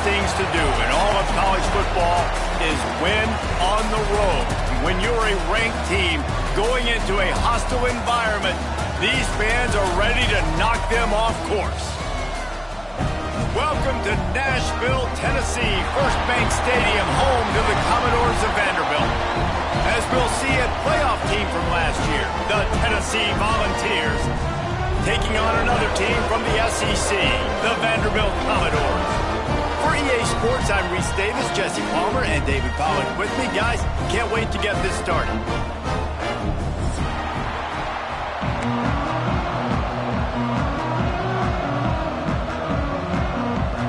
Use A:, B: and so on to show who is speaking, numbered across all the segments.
A: things to do in all of college football is win on the road. When you're a ranked team going into a hostile environment, these fans are ready to knock them off course. Welcome to Nashville, Tennessee, First Bank Stadium, home to the Commodores of Vanderbilt. As we'll see a playoff team from last year, the Tennessee Volunteers, taking on another team from the SEC, the Vanderbilt Commodores. For EA Sports, I'm Reese Davis, Jesse Palmer, and David Pollack with me. Guys, can't wait to get this started.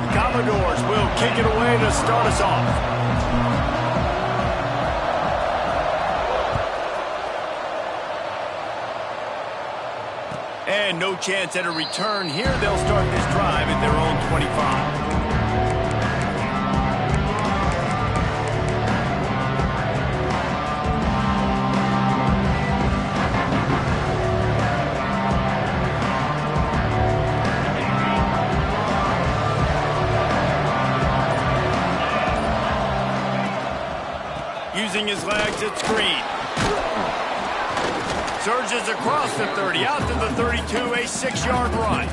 A: The Commodores will kick it away to start us off. And no chance at a return here. They'll start this drive at their own 25. Using his legs at screen. Surges across the 30, out to the 32, a 6-yard run.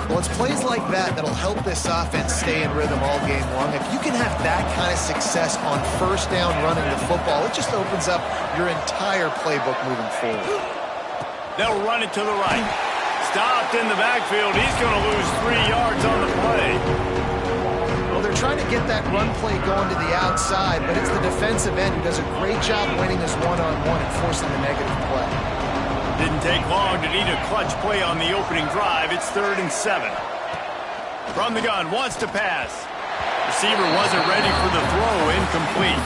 B: Well, it's plays like that that'll help this offense stay in rhythm all game long. If you can have that kind of success on first down running the football, it just opens up your entire playbook moving forward.
A: They'll run it to the right. Stopped in the backfield. He's going to lose 3 yards on the play.
B: Well, they're trying to get that run play going to the outside, but it's the defensive end who does a great job winning this one-on-one and forcing the negative play.
A: Didn't take long to need a clutch play on the opening drive. It's 3rd and 7. From the gun, wants to pass. Receiver wasn't ready for the throw, incomplete.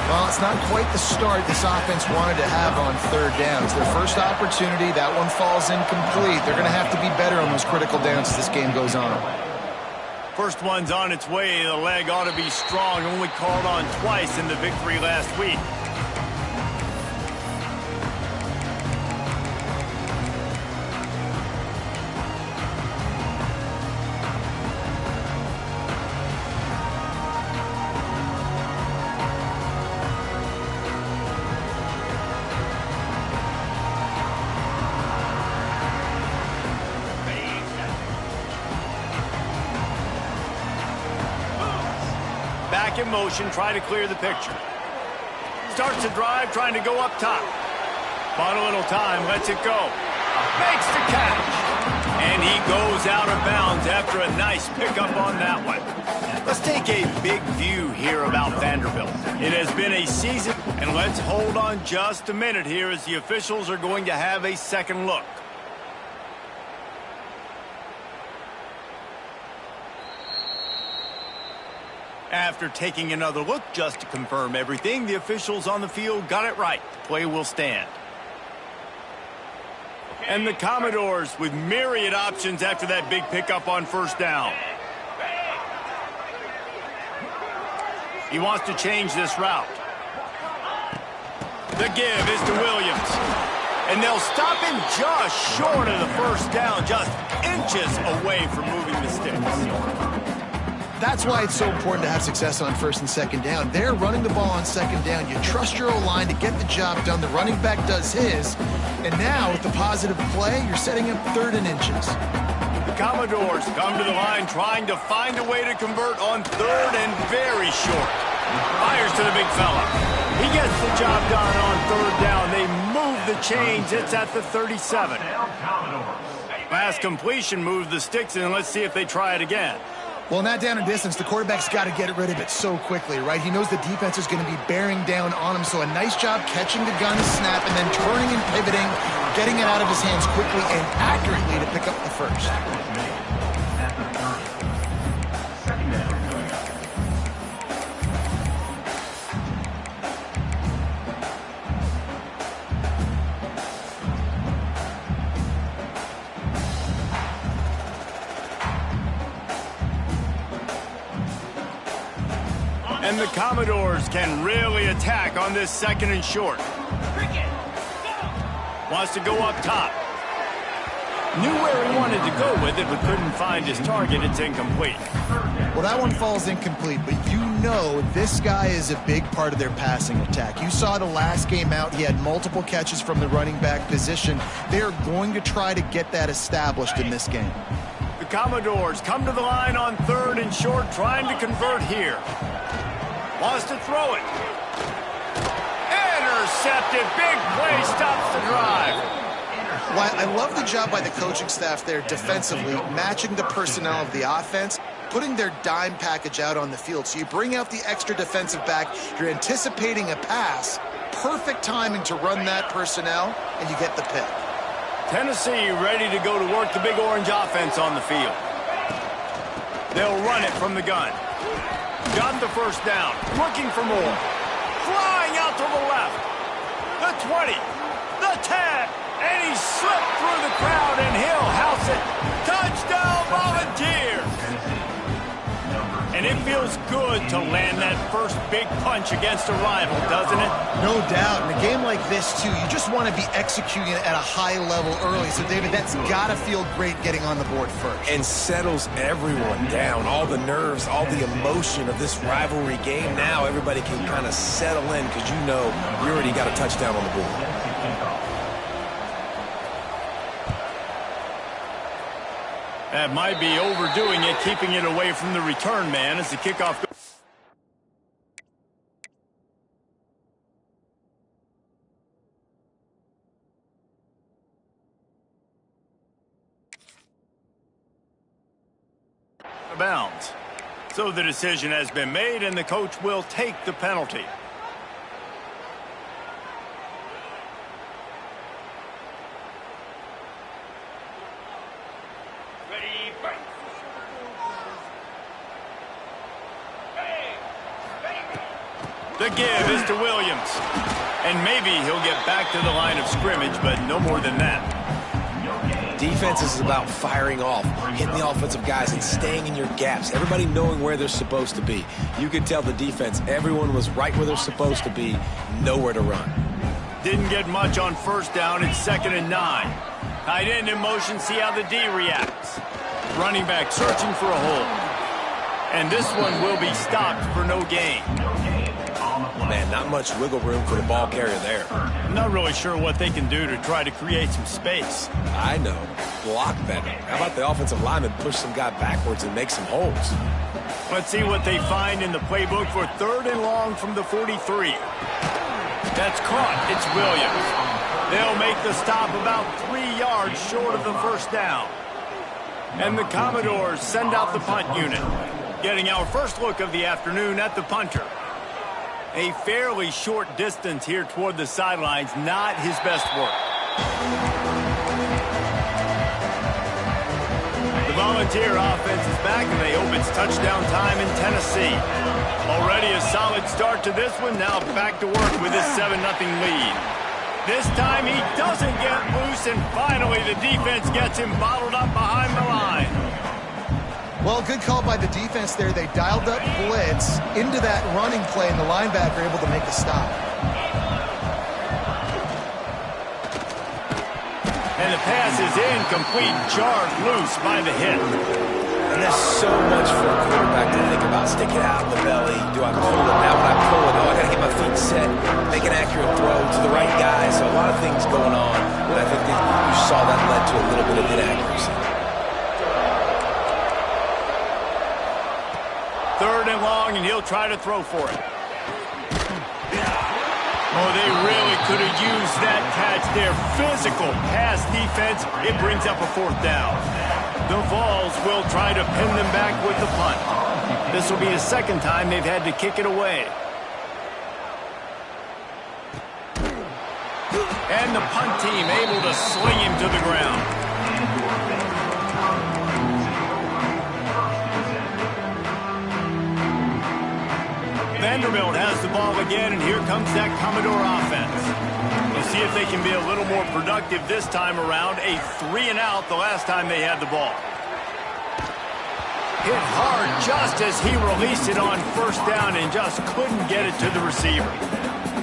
B: Well, it's not quite the start this offense wanted to have on 3rd down. It's their first opportunity. That one falls incomplete. They're going to have to be better on those critical downs as this game goes on.
A: First one's on its way. The leg ought to be strong. Only called on twice in the victory last week. Back in motion, try to clear the picture. Starts the drive, trying to go up top. Bought a little time, lets it go. Makes the catch. And he goes out of bounds after a nice pickup on that one. Let's take a big view here about Vanderbilt. It has been a season, and let's hold on just a minute here as the officials are going to have a second look. After taking another look just to confirm everything, the officials on the field got it right. The play will stand. And the Commodores with myriad options after that big pickup on first down. He wants to change this route. The give is to Williams. And they'll stop him just short of the first down, just inches away from moving the sticks.
B: That's why it's so important to have success on 1st and 2nd down. They're running the ball on 2nd down. You trust your O-line to get the job done. The running back does his. And now, with the positive play, you're setting up 3rd and inches.
A: The Commodores come to the line trying to find a way to convert on 3rd and very short. Fires to the big fella. He gets the job done on 3rd down. They move the chains. It's at the 37. Pass completion moves the sticks, and let's see if they try it again.
B: Well, in that down and distance, the quarterback's got to get rid of it so quickly, right? He knows the defense is going to be bearing down on him, so a nice job catching the gun snap and then turning and pivoting, getting it out of his hands quickly and accurately to pick up the first.
A: And the Commodores can really attack on this 2nd and short. Wants to go up top. Knew where he wanted to go with it, but couldn't find his target. It's incomplete.
B: Well, that one falls incomplete, but you know this guy is a big part of their passing attack. You saw the last game out, he had multiple catches from the running back position. They are going to try to get that established in this game.
A: The Commodores come to the line on 3rd and short, trying to convert here. Wants to throw it. Intercepted. Big play stops the drive.
B: Well, I love the job by the coaching staff there defensively, matching the personnel of the offense, putting their dime package out on the field. So you bring out the extra defensive back, you're anticipating a pass, perfect timing to run that personnel, and you get the pick.
A: Tennessee ready to go to work the Big Orange offense on the field. They'll run it from the gun. Got the first down, looking for more. Flying out to the left. The 20, the 10. And he slipped through the crowd, and he'll house it. Touchdown, Volunteers! And it feels good to land that first big punch against a rival, doesn't it?
B: No doubt. In a game like this, too, you just want to be executing at a high level early. So, David, that's got to feel great getting on the board first.
C: And settles everyone down. All the nerves, all the emotion of this rivalry game. Now everybody can kind of settle in because you know you already got a touchdown on the board.
A: That might be overdoing it, keeping it away from the return man as the kickoff goes. Bounds. So the decision has been made, and the coach will take the penalty. The give is to Williams. And maybe he'll get back to the line of scrimmage, but no more than that.
C: Defense is about firing off, hitting the offensive guys, and staying in your gaps. Everybody knowing where they're supposed to be. You could tell the defense, everyone was right where they're supposed to be, nowhere to run.
A: Didn't get much on first down. It's 2nd and 9. Tight end in motion, see how the D reacts. Running back searching for a hole. And this one will be stopped for no gain.
C: Man, not much wiggle room for the ball carrier there.
A: I'm not really sure what they can do to try to create some space.
C: I know. Block better. How about the offensive lineman push some guy backwards and make some holes?
A: Let's see what they find in the playbook for 3rd and long from the 43. That's caught. It's Williams. They'll make the stop about 3 yards short of the first down. And the Commodores send out the punt unit. Getting our first look of the afternoon at the punter. A fairly short distance here toward the sidelines, not his best work. The Volunteer offense is back, and they hope it's touchdown time in Tennessee. Already a solid start to this one, now back to work with his 7-0 lead. This time he doesn't get loose, and finally the defense gets him bottled up behind the line.
B: Well, good call by the defense there. They dialed up blitz into that running play, and the linebacker able to make the stop.
A: And the pass is incomplete, jarred loose by the hit.
C: And there's so much for a quarterback to think about. Stick it out in the belly. Do I pull it? Now when I pull it, oh, I got to get my feet set. Make an accurate throw to the right guy. So a lot of things going on. And I think that you saw that led to a little bit of inaccuracy.
A: 3rd and long, and he'll try to throw for it. Oh, they really could have used that catch there. Physical pass defense. It brings up a 4th down. The Vols will try to pin them back with the punt. This will be the 2nd time they've had to kick it away. And the punt team able to sling him to the ground. Vanderbilt has the ball again, and here comes that Commodore offense. We'll see if they can be a little more productive this time around. A 3-and-out the last time they had the ball. Hit hard just as he released it on first down and just couldn't get it to the receiver.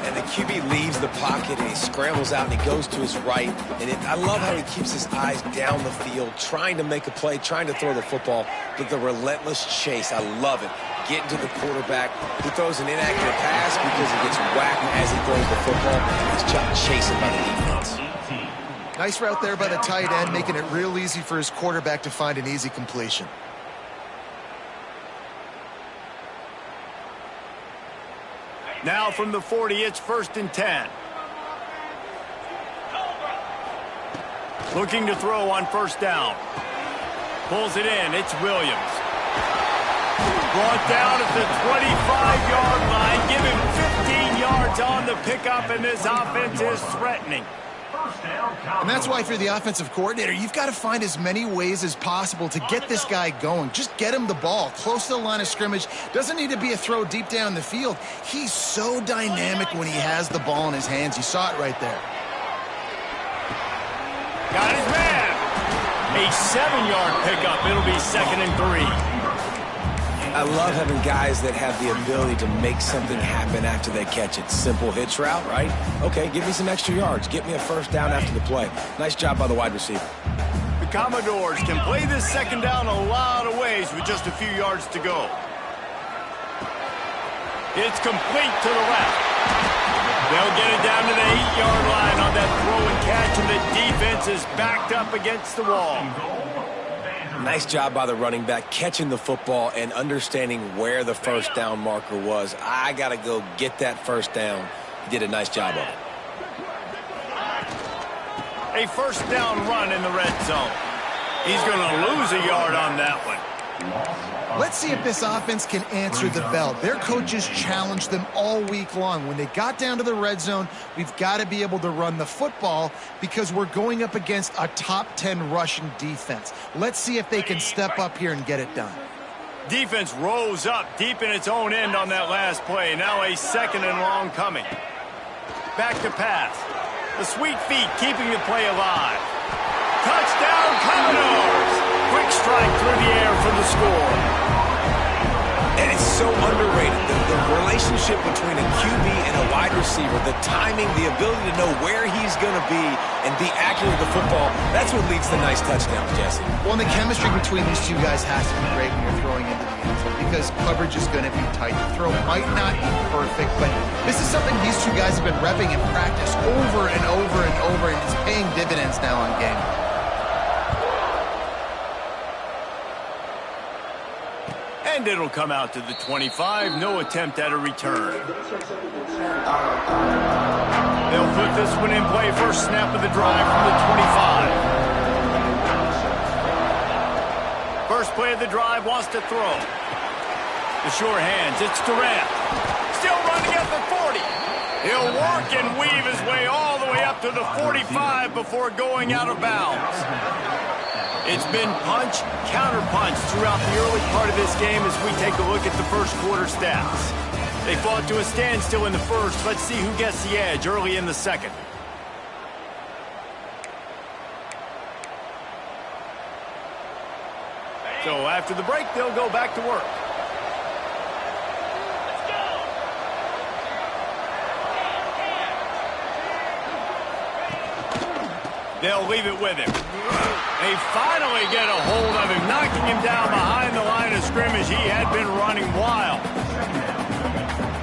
C: And the QB leaves the pocket and he scrambles out and he goes to his right. And I love how he keeps his eyes down the field, trying to make a play, trying to throw the football, but the relentless chase, I love it. Getting to the quarterback, he throws an inaccurate pass because he gets whacked as he throws the football. He's just chasing by the defense.
B: Nice route there by the tight end, making it real easy for his quarterback to find an easy completion.
A: Now from the 40, it's 1st and 10. Looking to throw on 1st down. Pulls it in. It's Williams. Brought down at the 25-yard line. Give him 15 yards on the pickup, and this offense is threatening.
B: And that's why, if you're the offensive coordinator, you've got to find as many ways as possible to get this guy going. Just get him the ball close to the line of scrimmage. Doesn't need to be a throw deep down the field. He's so dynamic when he has the ball in his hands. You saw it right there.
A: Got his man. A 7-yard pickup. It'll be 2nd and 3.
C: I love having guys that have the ability to make something happen after they catch it. Simple hitch route, right? Okay, give me some extra yards. Get me a 1st down after the play. Nice job by the wide receiver.
A: The Commodores can play this 2nd down a lot of ways with just a few yards to go. It's complete to the left. They'll get it down to the 8-yard line on that throw and catch, and the defense is backed up against the wall.
C: Nice job by the running back, catching the football and understanding where the 1st down marker was. I got to go get that 1st down. He did a nice job of it.
A: A 1st down run in the red zone. He's going to lose a yard on that one.
B: Let's see if this offense can answer the bell. Their coaches challenged them all week long. When they got down to the red zone, we've got to be able to run the football because we're going up against a top 10 rushing defense. Let's see if they can step up here and get it done.
A: Defense rose up deep in its own end on that last play. Now a 2nd and long coming. Back to pass. The sweet feet keeping the play alive. Touchdown, Commodores! Quick strike through the air for the score.
C: And it's so underrated. The relationship between a QB and a wide receiver, the timing, the ability to know where he's going to be and be accurate with the football, that's what leads to nice touchdowns, Jesse.
B: Well, and the chemistry between these two guys has to be great when you're throwing into the end zone because coverage is going to be tight. The throw might not be perfect, but this is something these two guys have been repping in practice over and over and over, and it's paying dividends now on game.
A: And it'll come out to the 25. No attempt at a return. They'll put this one in play. First snap of the drive from the 25. First play of the drive, wants to throw. The sure hands. It's Durant. Still running at the 40. He'll work and weave his way all the way up to the 45 before going out of bounds. It's been punch, counter-punch throughout the early part of this game as we take a look at the first quarter stats. They fought to a standstill in the first. Let's see who gets the edge early in the second. So after the break, they'll go back to work. They'll leave it with him. They finally get a hold of him, knocking him down behind the line of scrimmage. He had been running wild.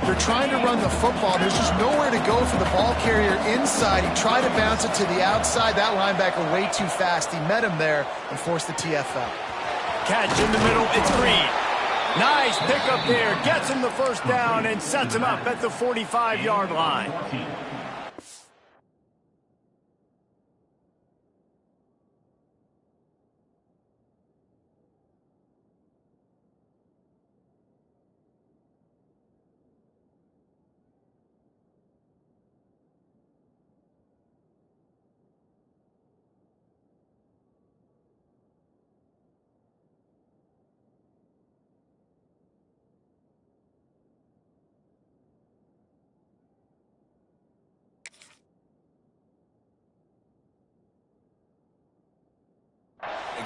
B: They're trying to run the football. There's just nowhere to go for the ball carrier inside. He tried to bounce it to the outside. That linebacker way too fast. He met him there and forced the TFL.
A: Catch in the middle. It's Green. Nice pickup there. Gets him the first down and sets him up at the 45-yard line.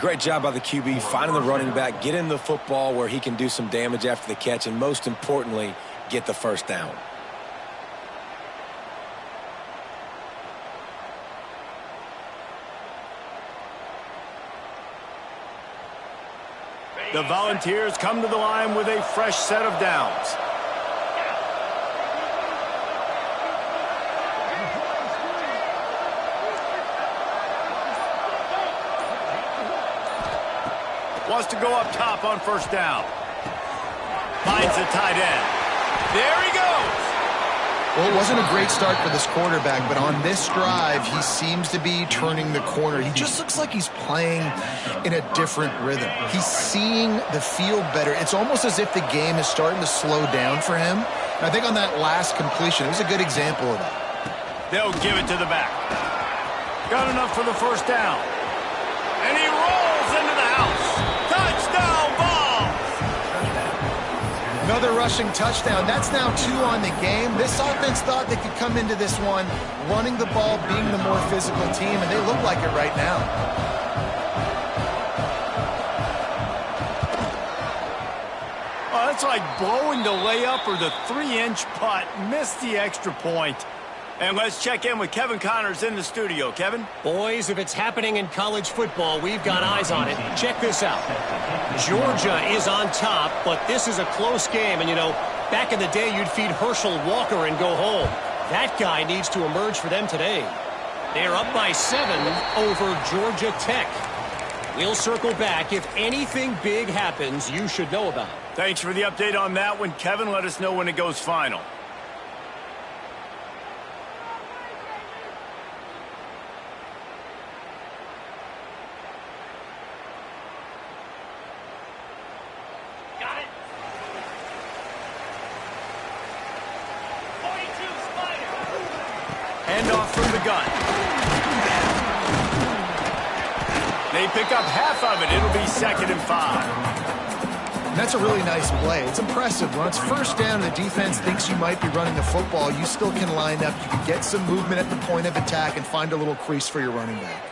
C: Great job by the QB, finding the running back, getting the football where he can do some damage after the catch, and most importantly, get the first down.
A: The Volunteers come to the line with a fresh set of downs. Wants to go up top on first down. Finds the tight end. There he goes.
B: Well, it wasn't a great start for this quarterback, but on this drive, he seems to be turning the corner. He just looks like he's playing in a different rhythm. He's seeing the field better. It's almost as if the game is starting to slow down for him. And I think on that last completion, it was a good example of that.
A: They'll give it to the back. Got enough for the first down. And he rolls into the house. Touchdown ball!
B: Another rushing touchdown. That's now 2 on the game. This offense thought they could come into this one running the ball, being the more physical team, and they look like it right now.
A: Oh, that's like blowing the layup or the 3-inch putt. Missed the extra point. And let's check in with Kevin Connors in the studio. Kevin?
D: Boys, if it's happening in college football, we've got eyes on it. Check this out. Georgia is on top, but this is a close game. And, you know, back in the day, you'd feed Herschel Walker and go home. That guy needs to emerge for them today. They're up by 7 over Georgia Tech. We'll circle back. If anything big happens, you should know about it.
A: Thanks for the update on that one, Kevin. Let us know when it goes final. Handoff from the gun. They pick up half of it. It'll be 2nd and 5.
B: And that's a really nice play. It's impressive. When it's first down and the defense thinks you might be running the football, you still can line up. You can get some movement at the point of attack and find a little crease for your running back.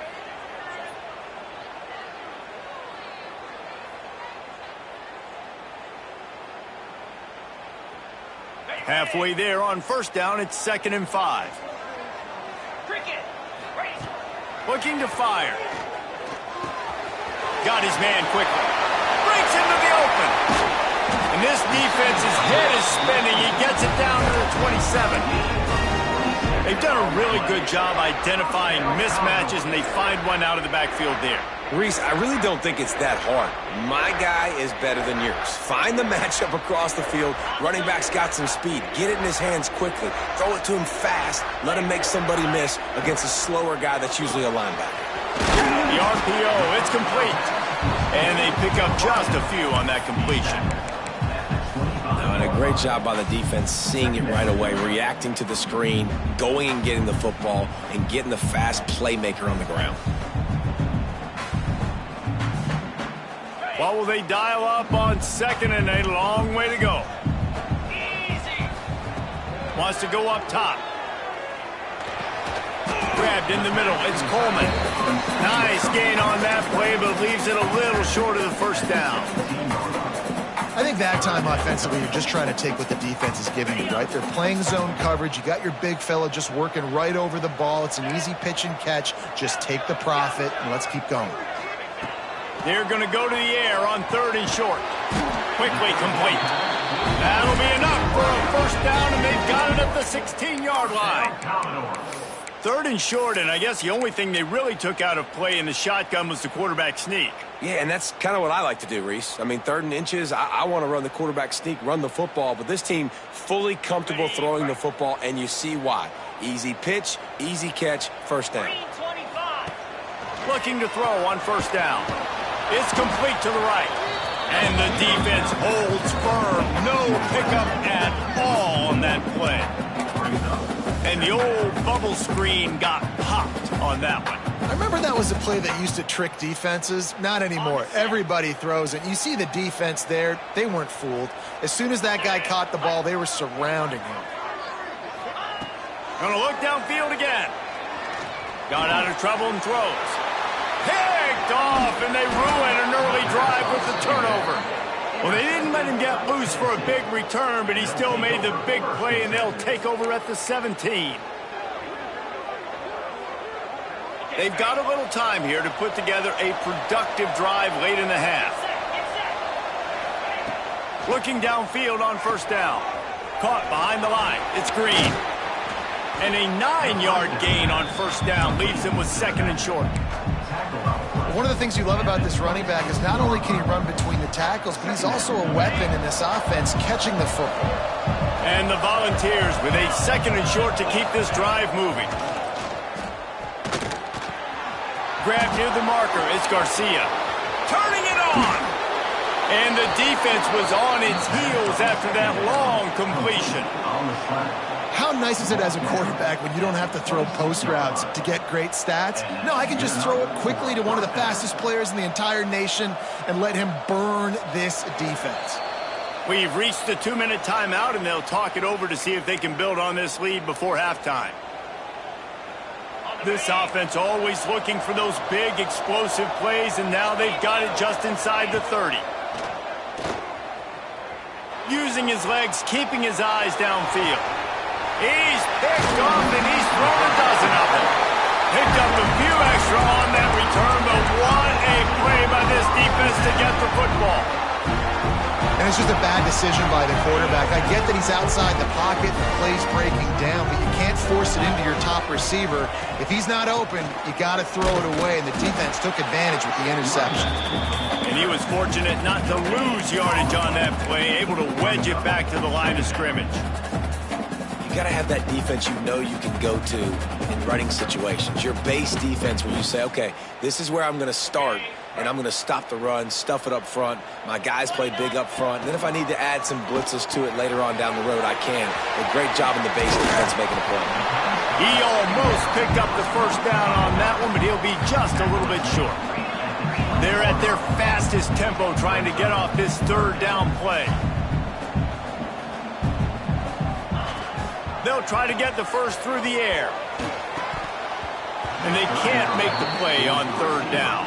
A: Halfway there on first down, it's 2nd and 5. Looking to fire. Got his man quickly. Breaks into the open. And this defense's head is spinning. He gets it down to the 27. They've done a really good job identifying mismatches, and they find one out of the backfield there.
C: Reese, I really don't think it's that hard. My guy is better than yours. Find the matchup across the field. Running back's got some speed. Get it in his hands quickly. Throw it to him fast. Let him make somebody miss against a slower guy that's usually a linebacker.
A: The RPO, it's complete. And they pick up just a few on that completion.
C: And a great job by the defense seeing it right away, reacting to the screen, going and getting the football, and getting the fast playmaker on the ground.
A: What will they dial up on 2nd and a long way to go? Easy. Wants to go up top. Grabbed in the middle. It's Coleman. Nice gain on that play, but leaves it a little short of the first down.
B: I think that time offensively, you're just trying to take what the defense is giving you, right? They're playing zone coverage. You got your big fella just working right over the ball. It's an easy pitch and catch. Just take the profit, and let's keep going.
A: They're going to go to the air on 3rd and short. Quickly complete. That'll be enough for a first down, and they've got it at the 16-yard line. 3rd and short, and I guess the only thing they really took out of play in the shotgun was the quarterback sneak.
C: Yeah, and that's kind of what I like to do, Reese. I mean, 3rd and inches, I want to run the quarterback sneak, run the football, but this team fully comfortable throwing the football, and you see why. Easy pitch, easy catch, first down.
A: Looking to throw on first down. It's complete to the right. And the defense holds firm. No pickup at all on that play. And the old bubble screen got popped on that one.
B: I remember that was a play that used to trick defenses. Not anymore. Everybody throws it. You see the defense there. They weren't fooled. As soon as that guy caught the ball, they were surrounding him.
A: Gonna look downfield again. Got out of trouble and throws. Picked off, and they ruin an early drive with the turnover. Well, they didn't let him get loose for a big return, but he still made the big play, and they'll take over at the 17. They've got a little time here to put together a productive drive late in the half. Looking downfield on first down. Caught behind the line. It's Green. And a 9-yard gain on first down leaves him with 2nd and short.
B: One of the things you love about this running back is not only can he run between the tackles, but he's also a weapon in this offense catching the football.
A: And the Volunteers with a 2nd and short to keep this drive moving. Grabbed near the marker. It's Garcia. Turning it on. And the defense was on its heels after that long completion.
B: How nice is it as a quarterback when you don't have to throw post routes to get great stats? No, I can just throw it quickly to one of the fastest players in the entire nation and let him burn this defense.
A: We've reached the 2-minute timeout, and they'll talk it over to see if they can build on this lead before halftime. This offense always looking for those big, explosive plays, and now they've got it just inside the 30. Using his legs, keeping his eyes downfield. He's picked off, and he's thrown a dozen of them. Picked up a few extra on that return, but what a play by this defense to get the football.
B: And it's just a bad decision by the quarterback. I get that he's outside the pocket and the play's breaking down, but you can't force it into your top receiver. If he's not open, you got to throw it away, and the defense took advantage with the interception.
A: And he was fortunate not to lose yardage on that play, able to wedge it back to the line of scrimmage.
C: You got to have that defense you know you can go to in running situations. Your base defense where you say, okay, this is where I'm going to start, and I'm going to stop the run, stuff it up front. My guys play big up front. And then if I need to add some blitzes to it later on down the road, I can. A great job in the base defense making a play.
A: He almost picked up the first down on that one, but he'll be just a little bit short. They're at their fastest tempo trying to get off this 3rd down play. They'll try to get the first through the air. And they can't make the play on 3rd down.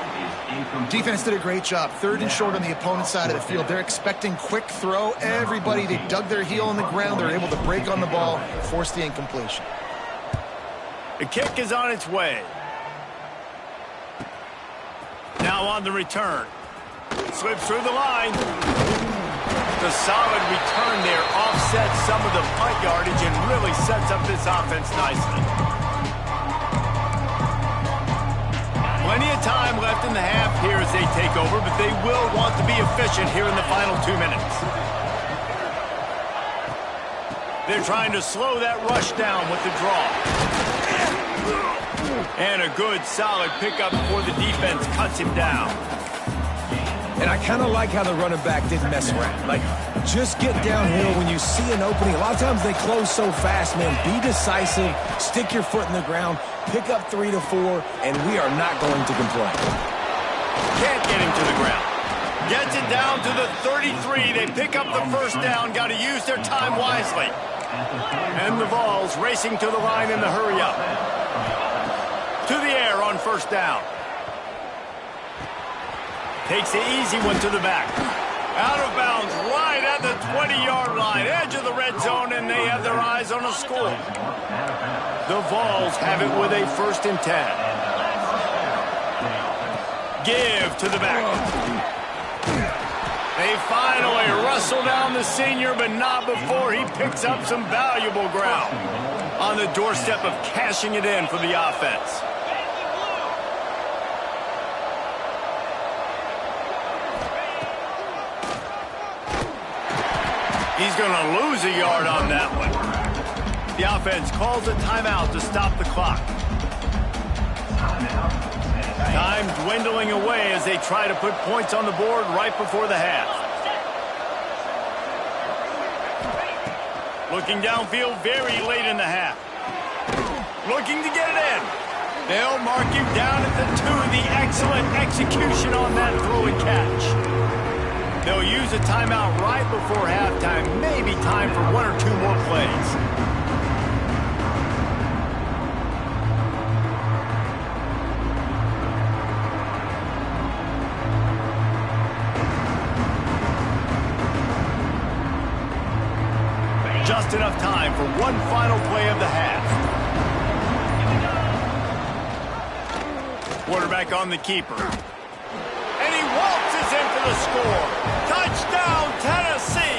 B: Defense did a great job. 3rd and short on the opponent's side of the field. They're expecting quick throw. Everybody, they dug their heel in the ground. They're able to break on the ball, force the incompletion.
A: The kick is on its way. Now on the return. Slips through the line. The solid return there offsets some of the punt yardage and really sets up this offense nicely. Plenty of time left in the half here as they take over, but they will want to be efficient here in the final 2 minutes. They're trying to slow that rush down with the draw. And a good, solid pickup before the defense cuts him down.
C: And I kind of like how the running back didn't mess around. Like, just get downhill when you see an opening. A lot of times they close so fast, man. Be decisive, stick your foot in the ground, pick up 3 to 4, and we are not going to complain.
A: Can't get him to the ground. Gets it down to the 33. They pick up the first down. Got to use their time wisely. And the Vols racing to the line in the hurry-up. To the air on first down. Takes the easy one to the back. Out of bounds right at the 20-yard line. Edge of the red zone, and they have their eyes on a score. The Vols have it with a 1st and 10. Give to the back. They finally wrestle down the senior, but not before he picks up some valuable ground. On the doorstep of cashing it in for the offense. He's going to lose a yard on that one. The offense calls a timeout to stop the clock. Time dwindling away as they try to put points on the board right before the half. Looking downfield very late in the half. Looking to get it in. They'll mark him down at the 2. The excellent execution on that throw and catch. They'll use a timeout right before halftime. Maybe time for 1 or 2 more plays. Just enough time for one final play of the half. Quarterback on the keeper. And he waltzes in for the score. Touchdown, Tennessee!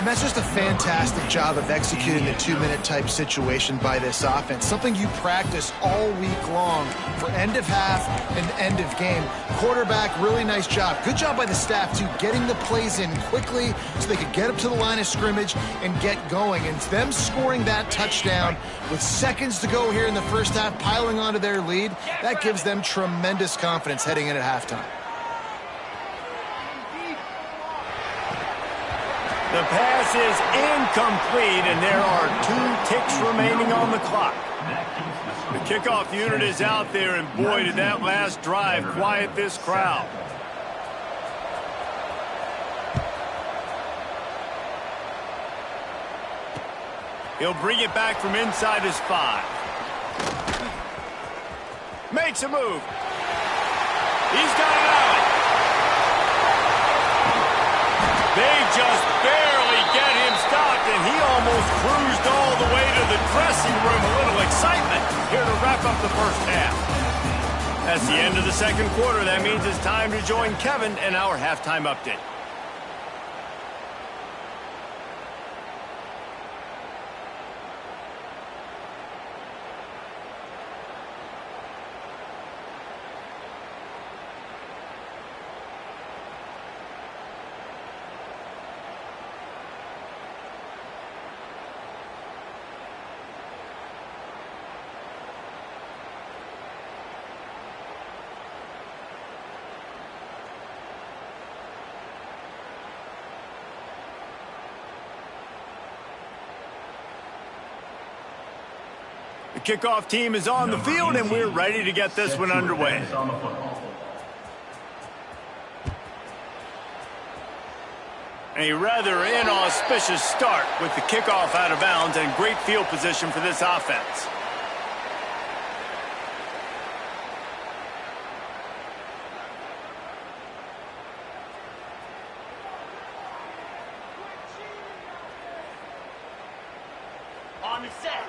B: that's just a fantastic job of executing the 2-minute type situation by this offense. Something you practice all week long for end of half and end of game. Quarterback, really nice job. Good job by the staff, too, getting the plays in quickly so they could get up to the line of scrimmage and get going. And them scoring that touchdown with seconds to go here in the first half, piling onto their lead, that gives them tremendous confidence heading in at halftime.
A: The pass is incomplete, and there are 2 ticks remaining on the clock. The kickoff unit is out there, and boy, did that last drive quiet this crowd. He'll bring it back from inside his 5. Makes a move. He's got it out. They just barely get him stopped, and he almost cruised all the way to the dressing room. A little excitement here to wrap up the first half. That's the end of the second quarter. That means it's time to join Kevin in our halftime update. The kickoff team is on the field, and we're ready to get this one underway. A rather inauspicious start with the kickoff out of bounds and great field position for this offense.
E: On the set.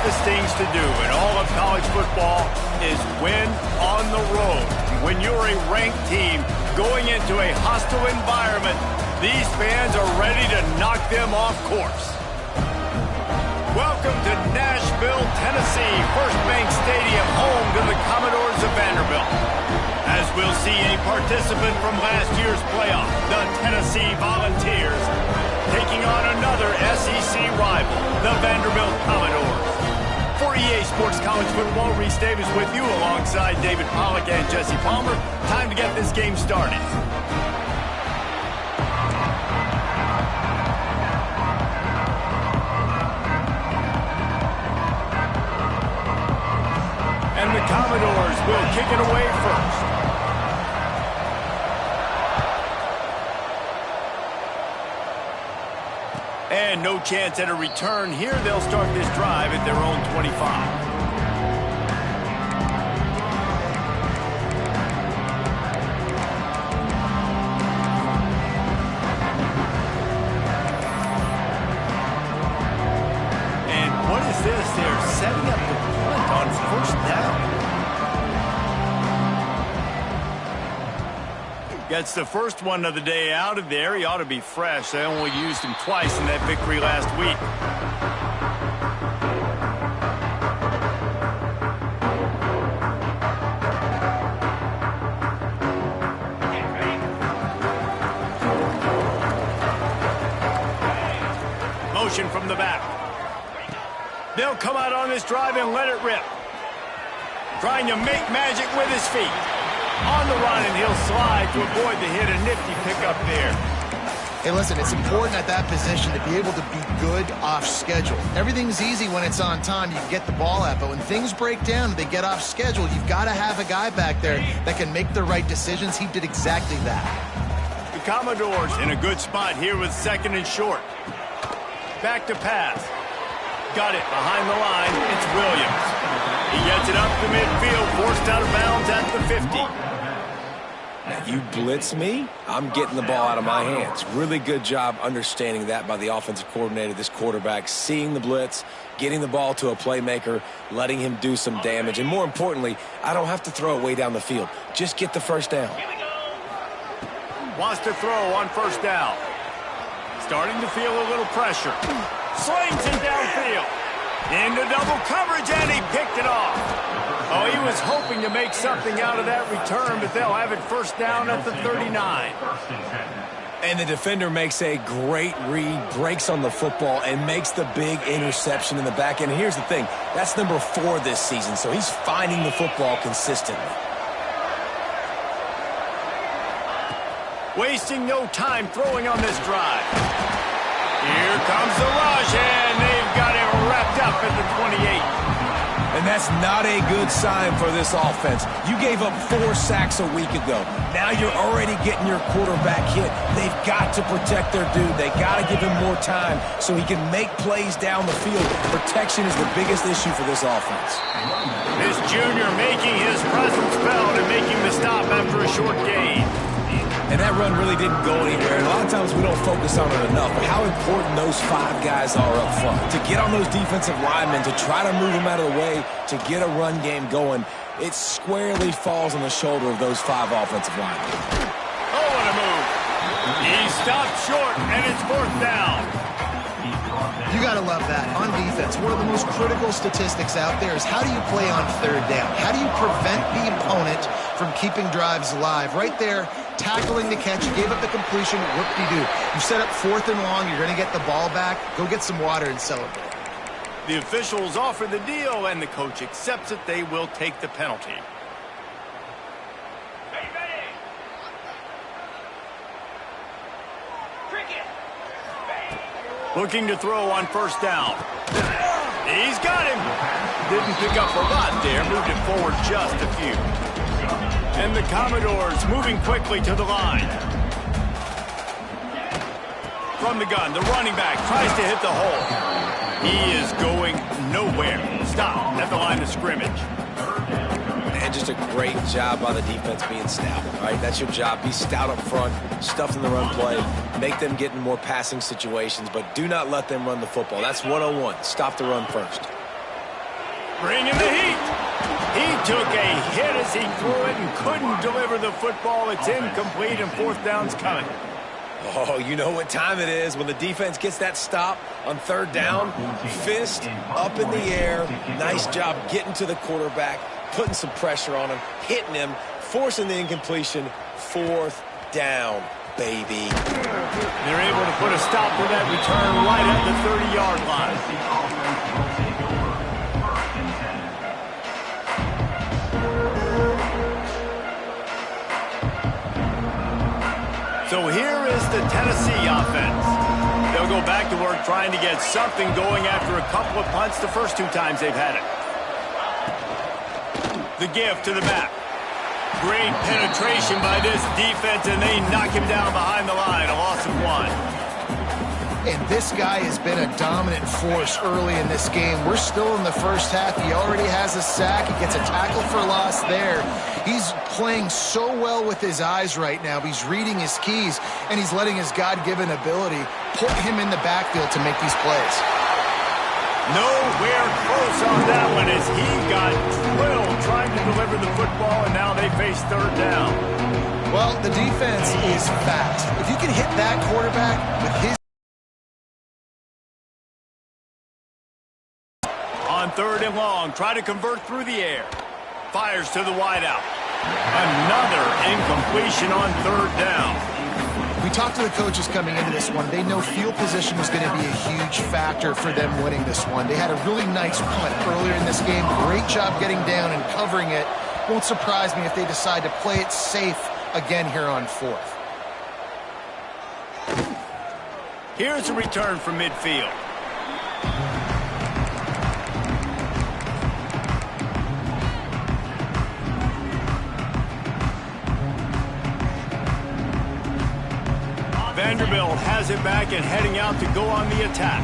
A: toughest things to do in all of college football is win on the road. When you're a ranked team going into a hostile environment, these fans are ready to knock them off course. Welcome to Nashville, Tennessee, First Bank Stadium, home to the Commodores of Vanderbilt. As we'll see a participant from last year's playoff, the Tennessee Volunteers, taking on another SEC rival, the Vanderbilt Commodores. For EA Sports College Football, Reese Davis with you alongside David Pollack and Jesse Palmer. Time to get this game started. And the Commodores will kick it away first. And no chance at a return here. They'll start this drive at their own 25. And what is this? They're setting up the punt on first down. Gets the first one of the day out of there. He ought to be fresh. They only used him twice in that victory last week. Motion from the back. They'll come out on this drive and let it rip. Trying to make magic with his feet. On the run, and he'll slide to avoid the hit. A nifty pickup there.
B: Hey, listen, it's important at that position to be able to be good off schedule. Everything's easy when it's on time. You can get the ball out, but when things break down, they get off schedule. You've got to have a guy back there that can make the right decisions. He did exactly that.
A: The Commodores in a good spot here with second and short. Back to pass. Got it behind the line. It's Williams. He gets it up to midfield, forced out of bounds at the 50.
C: Now, you blitz me, I'm getting the ball out of my hands. Really good job understanding that by the offensive coordinator, this quarterback, seeing the blitz, getting the ball to a playmaker, letting him do some damage. And more importantly, I don't have to throw it way down the field. Just get the first down.
A: Wants to throw on first down. Starting to feel a little pressure. Slings it downfield. Into double coverage, and he picked it off. Oh, he was hoping to make something out of that return, but they'll have it first down at the 39.
C: And the defender makes a great read, breaks on the football, and makes the big interception in the back end. Here's the thing, that's number 4 this season, so he's finding the football consistently.
A: Wasting no time throwing on this drive. Here comes the rush, and they've got him wrapped up at the 28.
C: And that's not a good sign for this offense. You gave up 4 sacks a week ago. Now you're already getting your quarterback hit. They've got to protect their dude. They got to give him more time so he can make plays down the field. Protection is the biggest issue for this offense.
A: This junior making his presence felt and making the stop after a short gain.
C: And that run really didn't go anywhere. And a lot of times we don't focus on it enough. But how important those 5 guys are up front. To get on those defensive linemen, to try to move them out of the way, to get a run game going, it squarely falls on the shoulder of those 5 offensive linemen.
A: Oh, what a move. He stopped short, and it's fourth down.
B: You got to love that. On defense, one of the most critical statistics out there is how do you play on third down? How do you prevent the opponent from keeping drives alive? Right there, tackling the catch, you gave up the completion, whoop-de-doo. You set up 4th and long, you're going to get the ball back, go get some water and celebrate.
A: The officials offer the deal, and the coach accepts it. They will take the penalty. Looking to throw on first down. He's got him. Didn't pick up a lot there. Moved it forward just a few. And the Commodores moving quickly to the line. From the gun, the running back tries to hit the hole. He is going nowhere. Stop at the line of scrimmage.
C: And just a great job by the defense being stout, right? That's your job. Be stout up front, stuff in the run play, make them get in more passing situations, but do not let them run the football. That's 101. Stop the run first.
A: Bringing the heat. He took a hit as he threw it and couldn't deliver the football. It's incomplete, and fourth down's coming.
C: Oh, you know what time it is when the defense gets that stop on third down. Fist up in the air. Nice job getting to the quarterback, putting some pressure on him, hitting him, forcing the incompletion. Fourth down, baby.
A: They're able to put a stop to that return right at the 30-yard line. So here is the Tennessee offense. They'll go back to work trying to get something going after a couple of punts the first two times they've had it. The give to the back. Great penetration by this defense, and they knock him down behind the line. A loss of 1.
B: And this guy has been a dominant force early in this game. We're still in the first half. He already has a sack. He gets a tackle for loss there. He's playing so well with his eyes right now. He's reading his keys, and he's letting his God-given ability put him in the backfield to make these plays.
A: Nowhere close on that one as he got drilled trying to deliver the football, and now they face third down.
B: Well, the defense is fast. If you can hit that quarterback with his...
A: On third and long, try to convert through the air. Fires to the wideout. Another incompletion on third down.
B: We talked to the coaches coming into this one. They know field position was going to be a huge factor for them winning this one. They had a really nice punt earlier in this game. Great job getting down and covering it. Won't surprise me if they decide to play it safe again here on fourth.
A: Here's a return from midfield. Vanderbilt has it back and heading out to go on the attack.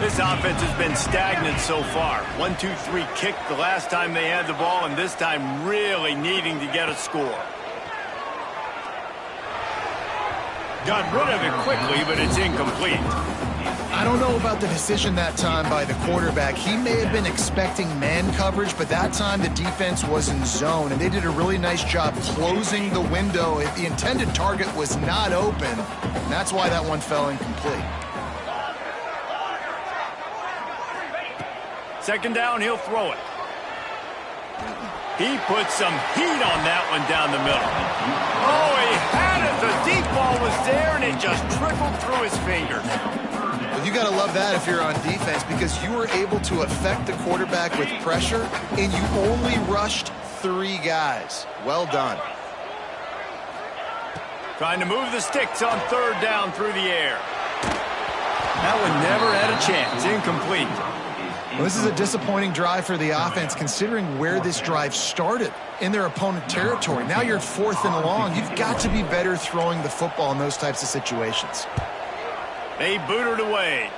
A: This offense has been stagnant so far. 1-2-3 kick the last time they had the ball, and this time really needing to get a score. Got rid of it quickly, but it's incomplete.
B: I don't know about the decision that time by the quarterback. He may have been expecting man coverage, but that time the defense was in zone, and they did a really nice job closing the window. If the intended target was not open, and that's why that one fell incomplete.
A: Second down, he'll throw it. He put some heat on that one down the middle. Oh, he had it. The deep ball was there, and it just trickled through his fingers.
B: Well, you got to love that if you're on defense, because you were able to affect the quarterback with pressure, and you only rushed 3 guys. Well done.
A: Trying to move the sticks on third down through the air. That one never had a chance. Incomplete.
B: Well, this is a disappointing drive for the offense, considering where this drive started in their opponent territory. Now you're 4th and long. You've got to be better throwing the football in those types of situations.
A: They boot it away.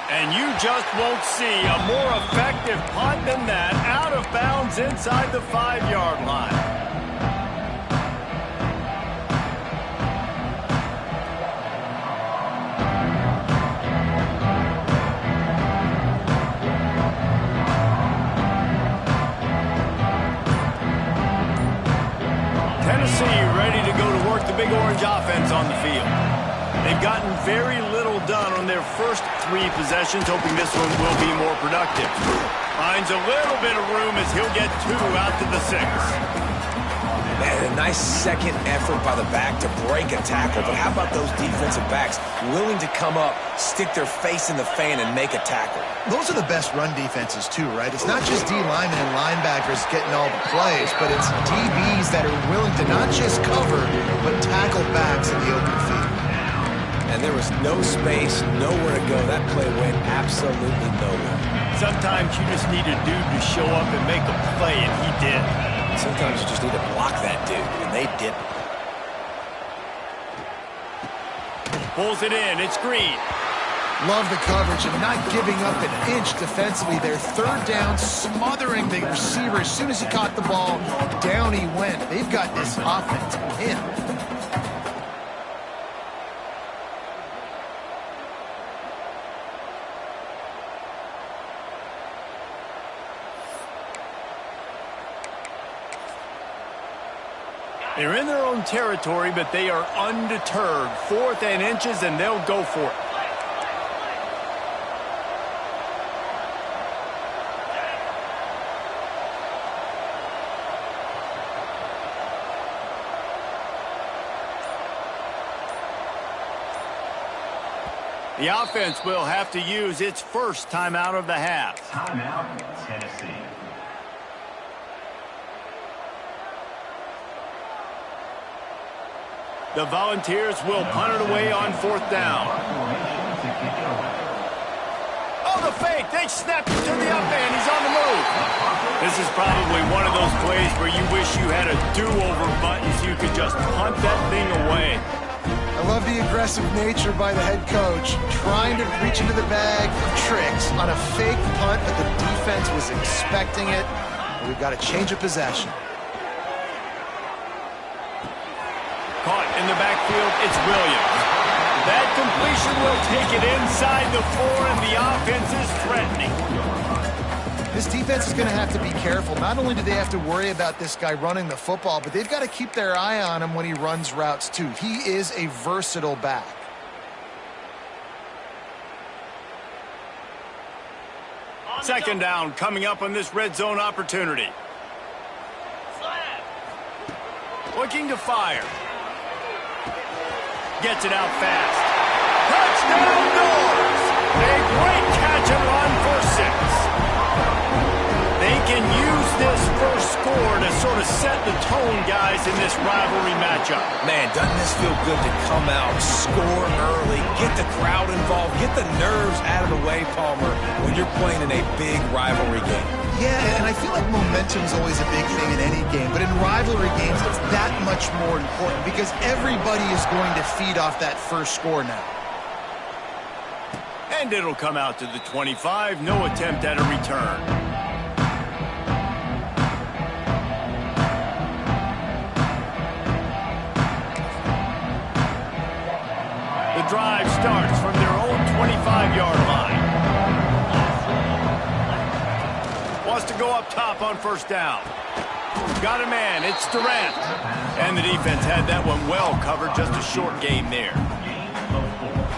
A: And you just won't see a more effective punt than that. Out of bounds inside the 5-yard line. Tennessee ready to go to work the Big Orange offense on the field. They've gotten very little done on their first 3 possessions, hoping this one will be more productive. Finds a little bit of room as he'll get 2 out to the 6.
C: Man, a nice second effort by the back to break a tackle, but how about those defensive backs willing to come up, stick their face in the fan, and make a tackle?
B: Those are the best run defenses too, right? It's not just D linemen and linebackers getting all the plays, but it's DBs that are willing to not just cover, but tackle backs in the open field.
C: And there was no space, nowhere to go. That play went absolutely nowhere.
A: Sometimes you just need a dude to show up and make a play, and he did.
C: Sometimes you just need to block that dude, and they didn't.
A: Pulls it in. It's Green.
B: Love the coverage and not giving up an inch defensively. Their third down, smothering the receiver. As soon as he caught the ball, down he went. They've got this offense pinned.
A: They're in their own territory, but they are undeterred. 4th and inches, and they'll go for it. The offense will have to use its first timeout of the half.
F: Timeout, Tennessee.
A: The Volunteers will punt it away on 4th down. Oh, the fake. They snapped it to the up end. He's on the move. This is probably one of those plays where you wish you had a do-over button so you could just punt that thing away.
B: I love the aggressive nature by the head coach, trying to reach into the bag of tricks on a fake punt, but the defense was expecting it. We've got a change of possession.
A: Caught in the backfield, it's Williams. That completion will take it inside the 4, and the offense is threatening.
B: This defense is going to have to be careful. Not only do they have to worry about this guy running the football, but they've got to keep their eye on him when he runs routes too. He is a versatile back.
A: Second down coming up on this red zone opportunity. Looking to fire. Gets it out fast. Touchdown Doors! A great catch and run for 6. They can use this first score to sort of set the tone, guys, in this rivalry matchup.
C: Man, doesn't this feel good to come out, score early, get the crowd involved, get the nerves out of the way, Palmer, when you're playing in a big rivalry game?
B: Yeah, and I feel like momentum is always a big thing in any game, but in rivalry games, it's that much more important because everybody is going to feed off that first score now.
A: And it'll come out to the 25, no attempt at a return. The drive starts from their own 25-yard line. Wants to go up top on first down. Got a man, it's Durant. And the defense had that one well covered, just a short gain there.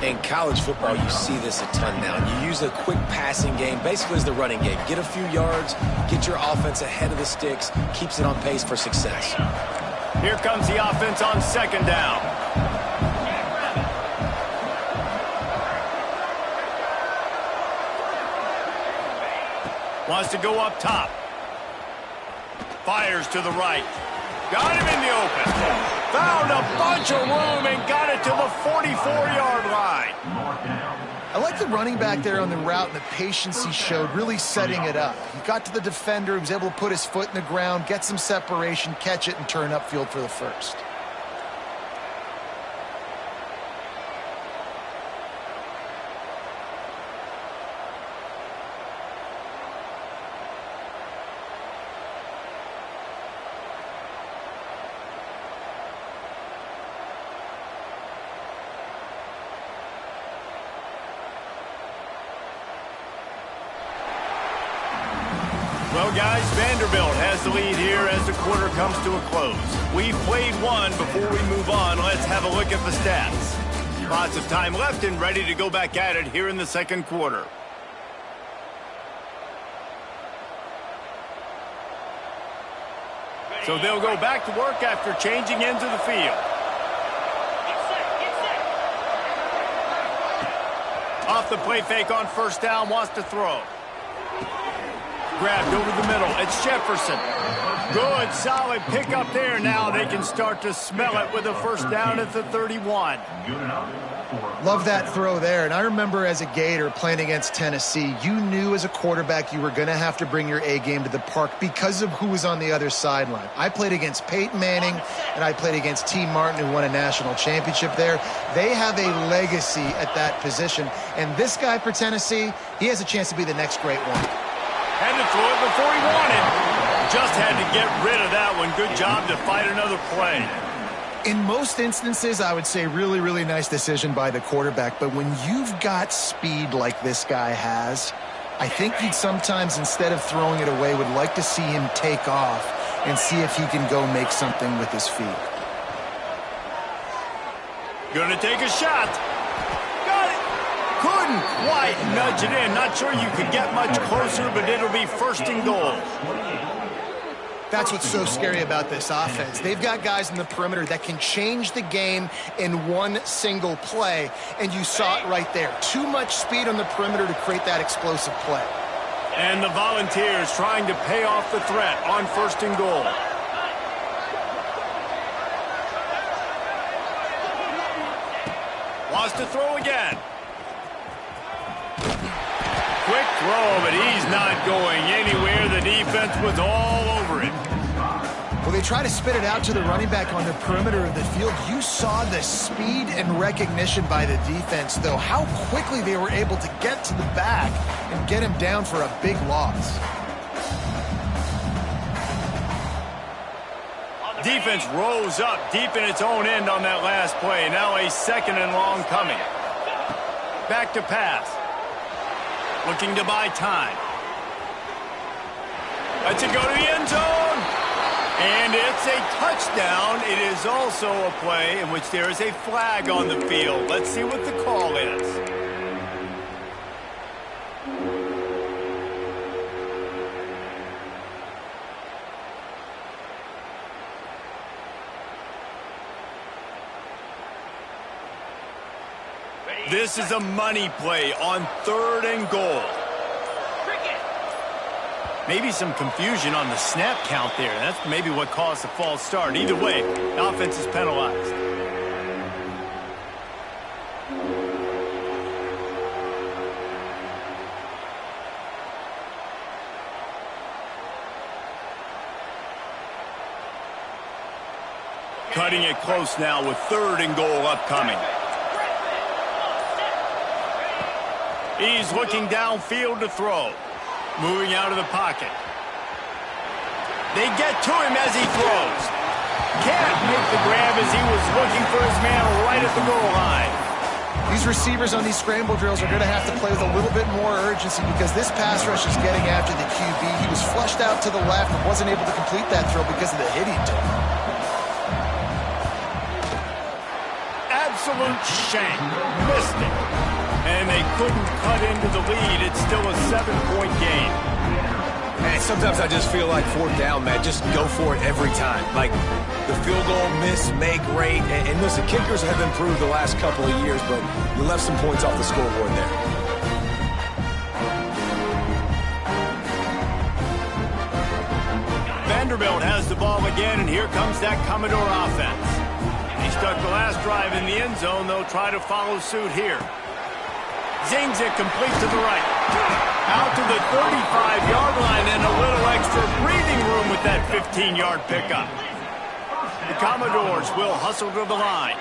C: In college football, you see this a ton now. You use a quick passing game, basically as the running game. Get a few yards, get your offense ahead of the sticks, keeps it on pace for success.
A: Here comes the offense on second down. Wants to go up top. Fires to the right. Got him in the open. Found a bunch of room and got it to the 44-yard line.
B: I like the running back there on the route and the patience he showed, really setting it up. He got to the defender, he was able to put his foot in the ground, get some separation, catch it, and turn upfield for the first.
A: Well, guys, Vanderbilt has the lead here as the quarter comes to a close. We've played one. Before we move on, let's have a look at the stats. Lots of time left and ready to go back at it here in the second quarter. So they'll go back to work after changing into the field. Off the play fake on first down, wants to throw. Grabbed over the middle. It's Jefferson. Good, solid pickup there. Now they can start to smell it with a first down at the 31.
B: Love that throw there. And I remember as a Gator playing against Tennessee, you knew as a quarterback you were going to have to bring your A game to the park because of who was on the other sideline. I played against Peyton Manning, and I played against T. Martin, who won a national championship there. They have a legacy at that position. And this guy for Tennessee, he has a chance to be the next great one.
A: Had to throw it before he wanted. Just had to get rid of that one. Good job to fight another play.
B: In most instances, I would say really, really nice decision by the quarterback. But when you've got speed like this guy has, I think you'd sometimes, instead of throwing it away, would like to see him take off and see if he can go make something with his feet.
A: Gonna take a shot. Got it. Couldn't quite nudge it in. Not sure you could get much closer, but it'll be first and goal.
B: That's what's so scary about this offense. They've got guys in the perimeter that can change the game in one single play, and you saw it right there. Too much speed on the perimeter to create that explosive play.
A: And the Volunteers trying to pay off the threat on first and goal. Wants to throw again. Quick throw, but he's not going anywhere. The defense was all over it.
B: Well, they try to spit it out to the running back on the perimeter of the field. You saw the speed and recognition by the defense, though, how quickly they were able to get to the back and get him down for a big loss.
A: Defense rose up deep in its own end on that last play. Now a second and long coming. Back to pass. Looking to buy time. Lets it go to the end zone. And it's a touchdown. It is also a play in which there is a flag on the field. Let's see what the call is. This is a money play on third and goal. Maybe some confusion on the snap count there. That's maybe what caused the false start. Either way, the offense is penalized. Cutting it close now with third and goal upcoming. He's looking downfield to throw. Moving out of the pocket. They get to him as he throws. Can't make the grab as he was looking for his man right at the goal line.
B: These receivers on these scramble drills are going to have to play with a little bit more urgency because this pass rush is getting after the QB. He was flushed out to the left and wasn't able to complete that throw because of the hit he took.
A: Absolute shank. Missed it. And they couldn't cut into the lead. It's still a 7-point game.
C: And sometimes I just feel like fourth down, man, just go for it every time. Like the field goal miss, make rate. And listen, kickers have improved the last couple of years, but you left some points off the scoreboard there.
A: Vanderbilt has the ball again, and here comes that Commodore offense. He stuck the last drive in the end zone. They'll try to follow suit here. Zings it complete to the right. Out to the 35-yard line and a little extra breathing room with that 15-yard pickup. The Commodores will hustle to the line.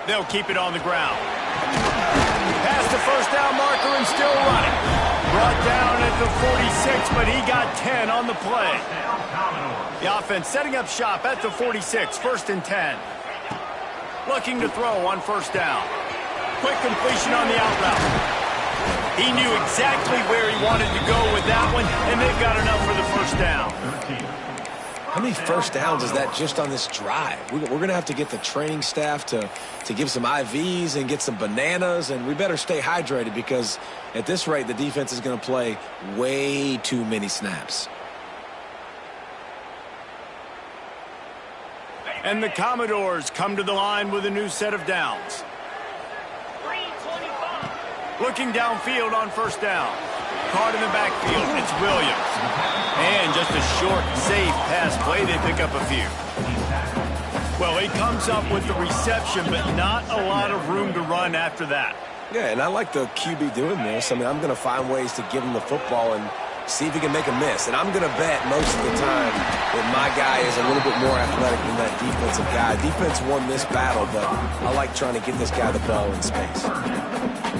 A: They'll keep it on the ground. Past the first down marker and still running. Brought down at the 46, but he got 10 on the play. The offense setting up shop at the 46, first and 10. Looking to throw on first down. Quick completion on the out route. He knew exactly where he wanted to go with that one, and they've got enough for the first down.
C: How many first downs is that just on this drive? We're going to have to get the training staff to give some IVs and get some bananas, and we better stay hydrated because at this rate, the defense is going to play way too many snaps.
A: And the Commodores come to the line with a new set of downs. Looking downfield on first down. Caught in the backfield. It's Williams. And just a short, safe pass play. They pick up a few. Well, he comes up with the reception, but not a lot of room to run after that.
C: Yeah, and I like the QB doing this. I mean, I'm going to find ways to give him the football and see if he can make a miss. And I'm going to bet most of the time that my guy is a little bit more athletic than that defensive guy. Defense won this battle, but I like trying to get this guy the ball in space.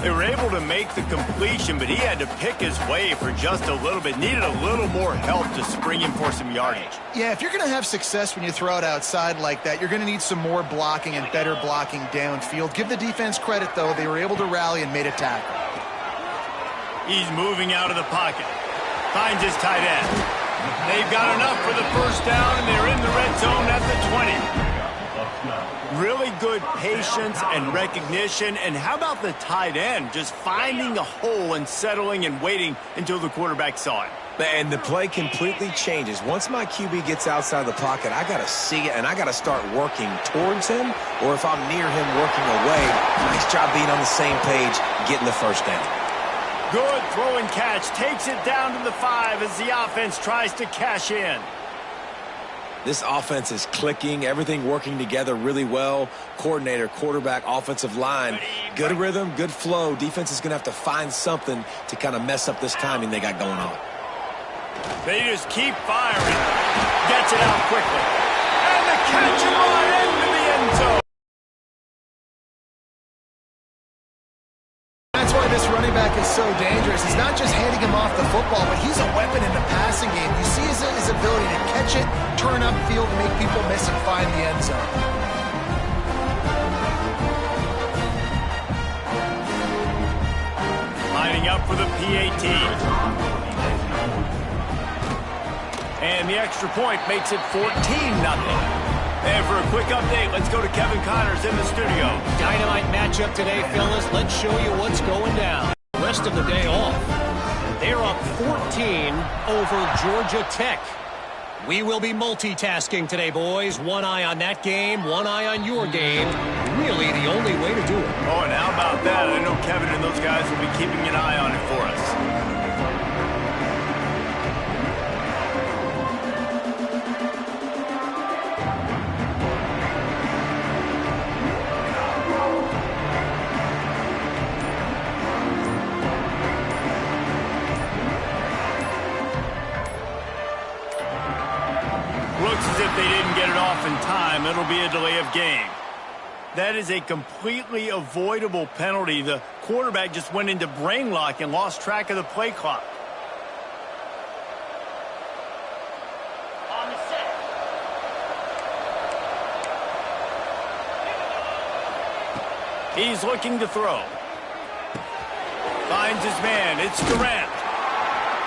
A: They were able to make the completion, but he had to pick his way for just a little bit. Needed a little more help to spring him for some yardage.
B: Yeah, if you're going to have success when you throw it outside like that, you're going to need some more blocking and better blocking downfield. Give the defense credit, though. They were able to rally and made a tackle.
A: He's moving out of the pocket. Finds his tight end. They've got enough for the first down, and they're in the red zone at the 20. Really good patience and recognition. And how about the tight end? Just finding a hole and settling and waiting until the quarterback saw it.
C: And the play completely changes. Once my QB gets outside the pocket, I got to see it, and I got to start working towards him, or if I'm near him, working away. Nice job being on the same page, getting the first down.
A: Good throw and catch. Takes it down to the 5 as the offense tries to cash in.
C: This offense is clicking, everything working together really well. Coordinator, quarterback, offensive line, good rhythm, good flow. Defense is going to have to find something to kind of mess up this timing they got going on.
A: They just keep firing. Gets it out quickly. And the catch right into the end zone.
B: That's why this running back is so dangerous. He's not just handing him off the football, but he's a weapon in the passing game. You see his ability to catch it, turn upfield, make people miss, and find the end zone.
A: Lining up for the PAT. And the extra point makes it 14-0. And for a quick update, let's go to Kevin Connors in the studio.
D: Dynamite matchup today, fellas. Let's show you what's going down. Rest of the day off. They're up 14 over Georgia Tech. We will be multitasking today, boys. One eye on that game, one eye on your game. Really the only way to do it.
A: Oh, and how about that? I know Kevin and those guys will be keeping an eye on it for us. Looks as if they didn't get it off in time. It'll be a delay of game. That is a completely avoidable penalty. The quarterback just went into brain lock and lost track of the play clock.
E: On the set.
A: He's looking to throw. Finds his man. It's Durant.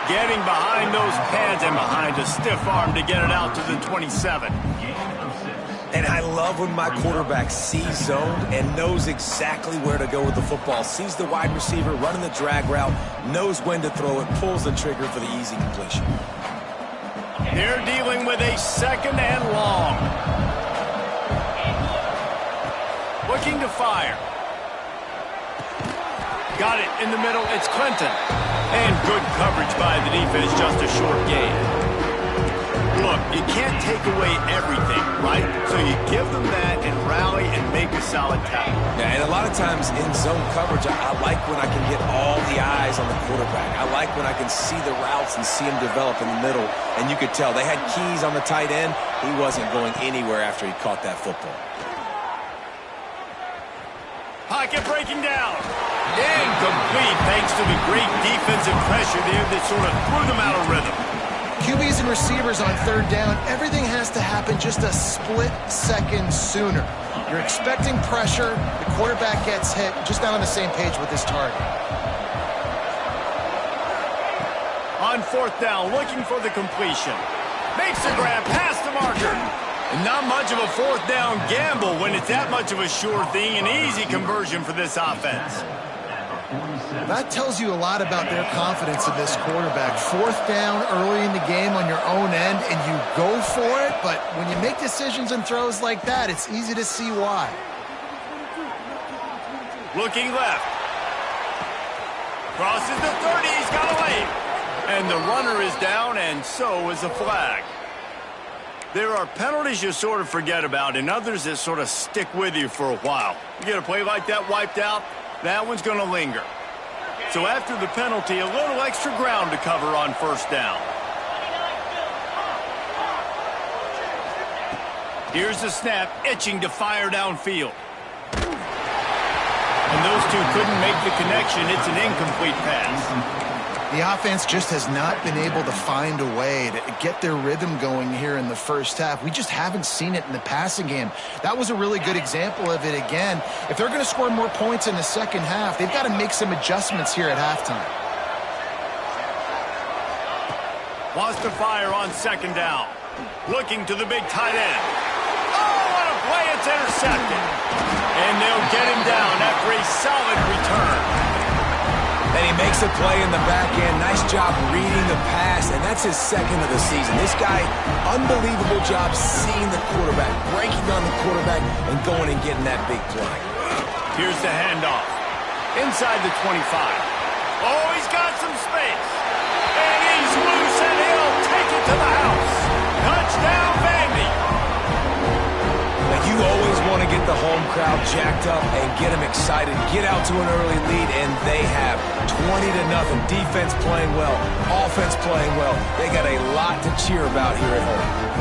A: Getting behind those pads and behind a stiff arm to get it out to the 27.
C: And I love when my quarterback sees zoned and knows exactly where to go with the football. Sees the wide receiver running the drag route, knows when to throw it, pulls the trigger for the easy completion.
A: They're dealing with a second and long. Looking to fire. Got it in the middle. It's Clinton. And good coverage by the defense, just a short gain. Look, you can't take away everything, right? So you give them that and rally and make a solid tackle.
C: Yeah, and a lot of times in zone coverage, I like when I can get all the eyes on the quarterback. I like when I can see the routes and see him develop in the middle. And you could tell they had keys on the tight end. He wasn't going anywhere after he caught that football.
A: Pocket breaking down. Incomplete thanks to the great defensive pressure there that sort of threw them out of rhythm.
B: QBs and receivers on third down, everything has to happen just a split second sooner. You're expecting pressure, the quarterback gets hit, just not on the same page with his target.
A: On fourth down, looking for the completion. Makes the grab past the marker. And not much of a fourth down gamble when it's that much of a sure thing, an easy conversion for this offense.
B: That tells you a lot about their confidence in this quarterback. Fourth down early in the game on your own end, and you go for it, but when you make decisions and throws like that, it's easy to see why.
A: Looking left. Crosses the 30, he's got away. And the runner is down, and so is a flag. There are penalties you sort of forget about, and others that sort of stick with you for a while. You get a play like that wiped out, that one's going to linger. So after the penalty, a little extra ground to cover on first down. Here's the snap, itching to fire downfield. And those two couldn't make the connection. It's an incomplete pass.
B: The offense just has not been able to find a way to get their rhythm going here in the first half. We just haven't seen it in the passing game. That was a really good example of it again. If they're going to score more points in the second half, they've got to make some adjustments here at halftime.
A: Wants to fire on second down. Looking to the big tight end. Oh, what a play. It's intercepted. And they'll get him down after a solid return.
C: And he makes a play in the back end. Nice job reading the pass, and that's his second of the season. This guy, unbelievable job seeing the quarterback, breaking on the quarterback, and going and getting that big play.
A: Here's the handoff. Inside the 25. Oh, he's got some space. And he's loose, and he'll take it to the house. Touchdown, Vandy.
C: Now, you always want to get the home crowd jacked up and get them excited, get out to an early lead, and they have 20-0. Defense playing well, offense playing well. They got a lot to cheer about here at home.